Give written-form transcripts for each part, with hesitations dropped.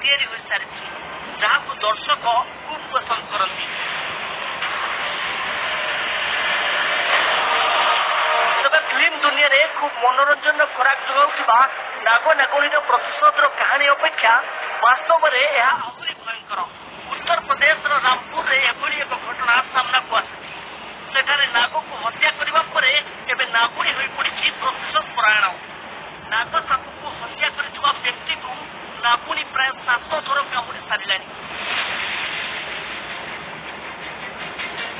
तैयारी हो सारी जहाँ को दर्शक खूब पसंद करती। तबे फिल्म दुनिया रे खूब मनोरंजन खोराक जोगाउथिबा नाग नागुणी प्रतिशोध कहानी अपेक्षा वास्तव में यह आहुरी भयंकर। उत्तर प्रदेश रामपुर रे एभली एक घटना सामना को आसी सेठारे नाग को हत्या करबा परे एबे नागुणी होई पड़िछि प्रतिशोध परायण। नाग सापू को हत्या करथिबा व्यक्ति को नागुणी प्राय 7 थर कामुड़ी सारिलानी।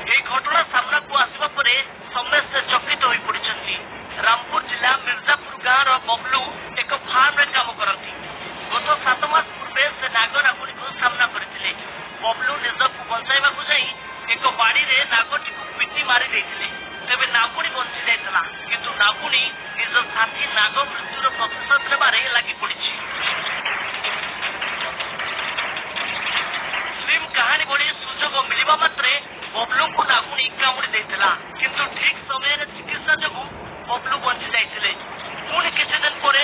এই ঘটনা সামনা को आसवा परे समस्ते चकित होई पड़िछंती। रामपुर जिला मिर्जापुर गाँव बबलू एक फार्म रे काम करती। गत 7 मास पूर्वे से नाग नागुणी को सामना करथिले। बबलू निजକୁ बंचाइबाकू जाई एक बाड़ी रे नागटी को पिटी मारी देथिले। तेबे नागुणी बंची जाइतला किंतु नागुणी निज साथी नाग मृत्युर प्रतिशोध नेबारे लागि पड़िछि। फिल्म कहानी भली सुजोग मिलिबा मात्रे बबलू को नागुणी कामुड़ी देथिला किंतु ठीक समय चिकित्सा जोगु बबलू बंची जाइथिले। पुणी किछि दिन परे